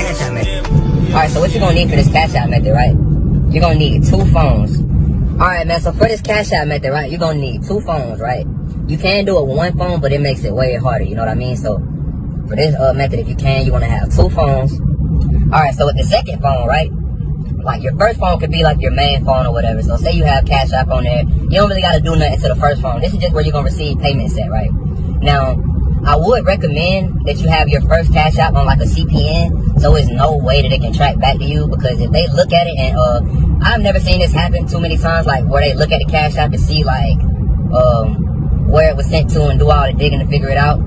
Cash App method. Alright, so what you're gonna need for this Cash App method, right? You're gonna need 2 phones. Alright, man, so for this Cash App method, right, you're gonna need 2 phones, right? You can do it with 1 phone, but it makes it way harder, you know what I mean? So, for this method, if you can, you wanna have 2 phones. Alright, so with the second phone, right? Like, your first phone could be like your main phone or whatever. So, say you have Cash App on there. You don't really gotta do nothing to the first phone. This is just where you're gonna receive payments at, right? Now, I would recommend that you have your first Cash App on like a CPN, so there's no way that it can track back to you, because if they look at it, and I've never seen this happen too many times, like where they look at the Cash App and see like where it was sent to and do all the digging to figure it out.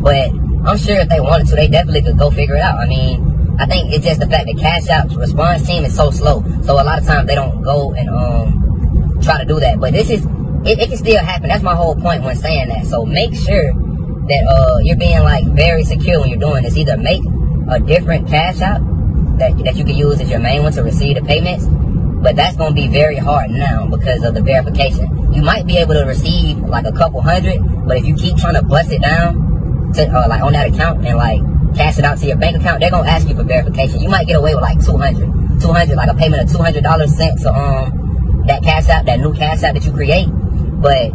But I'm sure if they wanted to, they definitely could go figure it out. I mean, I think it's just the fact that Cash App's response team is so slow, so a lot of times they don't go and try to do that. But this is, it can still happen. That's my whole point when saying that. So make sure that you're being like very secure when you're doing this. Either make a different Cash App that you can use as your main one to receive the payments, but that's going to be very hard now because of the verification. You might be able to receive like a couple hundred, but if you keep trying to bust it down to like on that account and like cash it out to your bank account, they're going to ask you for verification. You might get away with like 200, like a payment of $200 sent to that Cash App, that new Cash App that you create. But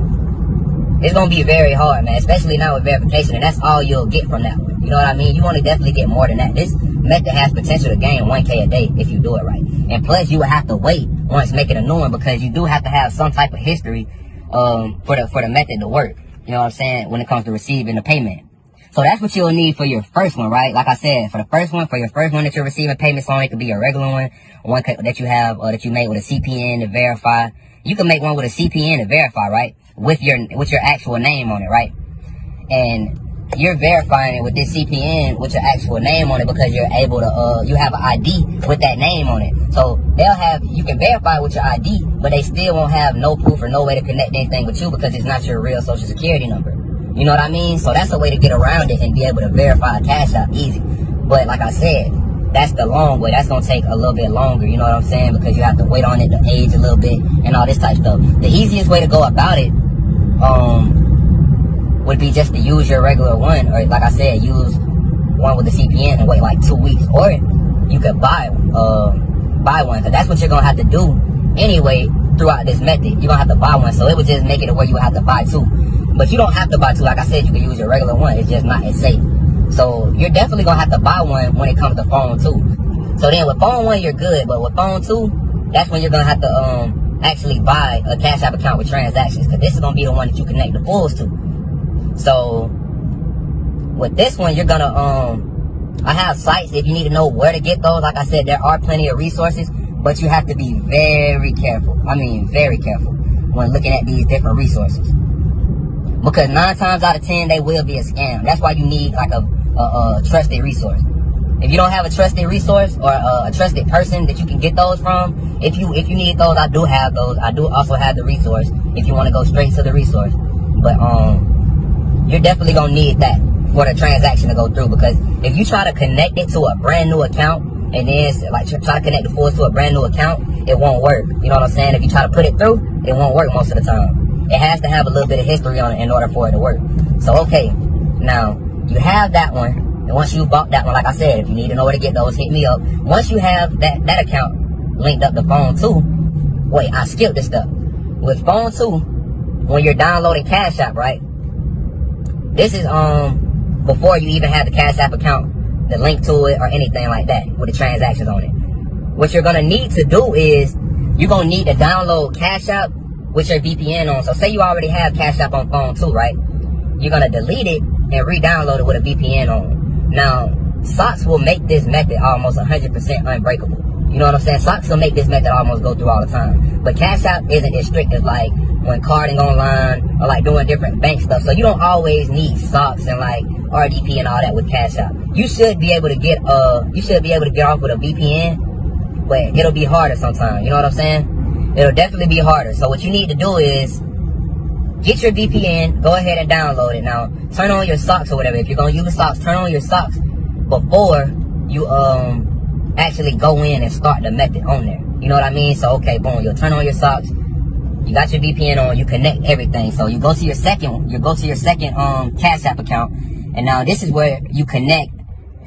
it's going to be very hard, man, especially now with verification, and that's all you'll get from that one. You know what I mean? You want to definitely get more than that. This method has potential to gain 1K a day if you do it right. And plus, you would have to wait once making a new one, because you do have to have some type of history for the method to work. You know what I'm saying? When it comes to receiving the payment. So that's what you'll need for your first one, right? Like I said, for your first one that you're receiving payments on, it could be a regular one that you have, or that you made with a CPN to verify. You can make one with a CPN to verify, right? With your actual name on it, right? And you're verifying it with this CPN with your actual name on it, because you're able to you have an ID with that name on it. So you can verify with your ID, but they still won't have no proof or no way to connect anything with you, because it's not your real social security number. You know what I mean? So that's a way to get around it and be able to verify a Cash App easy. But like I said, that's the long way. That's going to take a little bit longer, you know what I'm saying? Because you have to wait on it to age a little bit and all this type of stuff. The easiest way to go about it would be just to use your regular one, or like I said, use one with the CPN and wait like 2 weeks. Or you could buy one, because that's what you're going to have to do anyway throughout this method. You're going to have to buy one, so it would just make it where you would have to buy 2. But you don't have to buy 2. Like I said, you can use your regular one. It's just not as safe. So you're definitely going to have to buy one when it comes to phone 2. So then with phone 1, you're good. But with phone 2, that's when you're going to have to actually buy a Cash App account with transactions. Because this is going to be the one that you connect the Fullz to. So with this one, you're going to... I have sites if you need to know where to get those. Like I said, there are plenty of resources. But you have to be very careful. I mean, very careful when looking at these different resources. Because 9 times out of 10, they will be a scam. That's why you need like a trusted resource. If you don't have a trusted resource or a trusted person that you can get those from, if you need those, I do have those. I do also have the resource if you want to go straight to the resource. But you're definitely gonna need that for the transaction to go through. Because if you try to connect it to a brand new account and then like try to connect the Fullz to a brand new account, it won't work. You know what I'm saying? If you try to put it through, it won't work most of the time. It has to have a little bit of history on it in order for it to work. So, okay, now, you have that one. And once you bought that one, like I said, if you need to know where to get those, hit me up. Once you have that account linked up to phone 2, wait, I skipped this stuff. With phone 2, when you're downloading Cash App, right? This is before you even have the Cash App account, the link to it, or anything like that, with the transactions on it. What you're going to need to do is, you're going to need to download Cash App with your VPN on. So say you already have Cash App on phone 2, right? You're going to delete it and re-download it with a VPN on. Now, socks will make this method almost 100% unbreakable. You know what I'm saying? Socks will make this method almost go through all the time. But Cash App isn't as strict as like when carding online or like doing different bank stuff. So you don't always need socks and like RDP and all that with Cash App. You should be able to get off with a VPN, but it'll be harder sometimes. You know what I'm saying? It'll definitely be harder. So what you need to do is get your VPN, go ahead and download it. Now, turn on your socks or whatever. If you're going to use socks, turn on your socks before you actually go in and start the method on there. You know what I mean? So, okay, boom, you'll turn on your socks. You got your VPN on, you connect everything. So you go to your second Cash App account. And now this is where you connect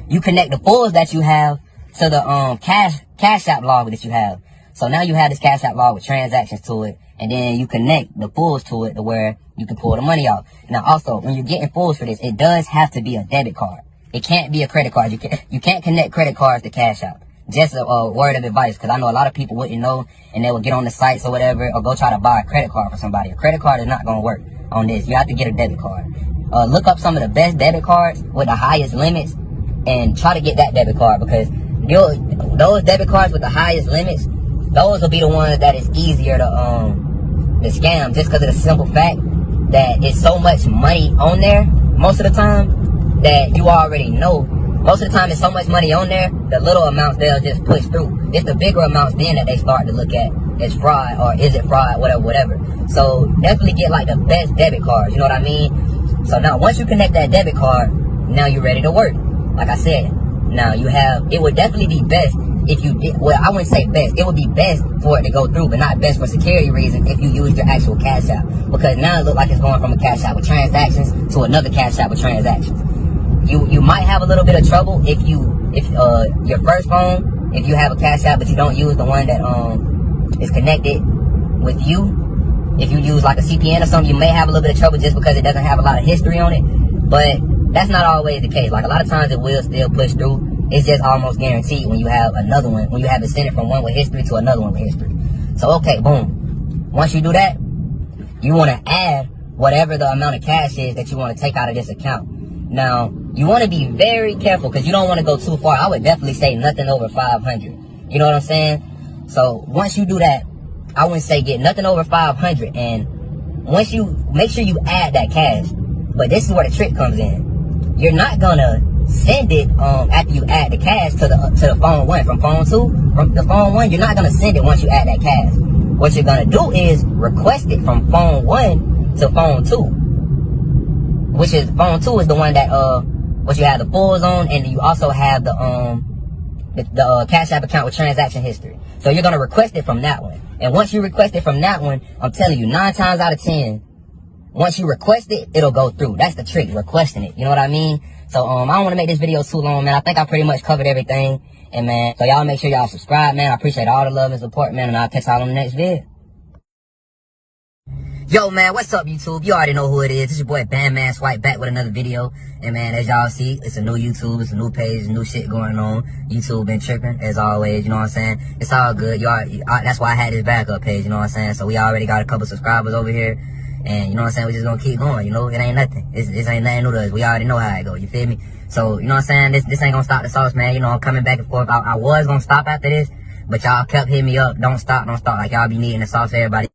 the Fullz that you have to the Cash App log that you have. So now you have this Cash App log with transactions to it, and then you connect the Fullz to it to where you can pull the money out. Now also, when you're getting Fullz for this, it does have to be a debit card. It can't be a credit card. You can't connect credit cards to Cash App. Just a word of advice, because I know a lot of people wouldn't know, and they will get on the sites or whatever, or go try to buy a credit card for somebody. A credit card is not going to work on this. You have to get a debit card. Look up some of the best debit cards with the highest limits, and try to get that debit card, because those debit cards with the highest limits, those will be the ones that is easier to scam, just because of the simple fact that it's so much money on there most of the time that you already know. Most of the time, it's so much money on there, the little amounts they'll just push through. It's the bigger amounts then that they start to look at as fraud, or is it fraud, whatever. So definitely get like the best debit cards, you know what I mean? So now once you connect that debit card, now you're ready to work. Like I said, now you have, it would definitely be best if you did, well, I wouldn't say best. It would be best for it to go through, but not best for security reasons if you use your actual Cash App. Because now it looks like it's going from a Cash App with transactions to another Cash App with transactions. You might have a little bit of trouble if your first phone, if you have a Cash App but you don't use the one that is connected with you. If you use like a CPN or something, you may have a little bit of trouble just because it doesn't have a lot of history on it. But that's not always the case. Like a lot of times it will still push through. It's just almost guaranteed when you have another one, when you have it sent it from one with history to another one with history. So okay, boom. Once you do that, you want to add whatever the amount of cash is that you want to take out of this account. Now, you want to be very careful because you don't want to go too far. I would definitely say nothing over 500. You know what I'm saying? So once you do that, I wouldn't say get nothing over 500. And once you make sure you add that cash, but this is where the trick comes in. You're not gonna send it after you add the cash to the phone one. From phone two, from the phone one, you're not gonna send it once you add that cash. What you're gonna do is request it from phone one to phone two, which is phone two is the one that what you have the Fullz on, and you also have the Cash App account with transaction history. So you're gonna request it from that one. And once you request it from that one, I'm telling you, 9 times out of 10, once you request it, it'll go through. That's the trick, requesting it. You know what I mean? So I don't want to make this video too long, man. I think I pretty much covered everything. And man, so y'all make sure y'all subscribe, man. I appreciate all the love and support, man. And I'll catch y'all on the next vid. Yo, man, what's up, YouTube? You already know who it is. It's your boy Bandman Swipe back with another video. And man, as y'all see, it's a new YouTube, it's a new page, new shit going on. YouTube been tripping, as always, you know what I'm saying? It's all good. That's why I had this backup page, you know what I'm saying? So we already got a couple subscribers over here. And you know what I'm saying? We just gonna keep going, you know? It ain't nothing. This ain't nothing new to us. We already know how it go, you feel me? So, you know what I'm saying? This ain't gonna stop the sauce, man. You know, I'm coming back and forth. I was gonna stop after this, but y'all kept hitting me up. Don't stop. Like y'all be needing the sauce, everybody.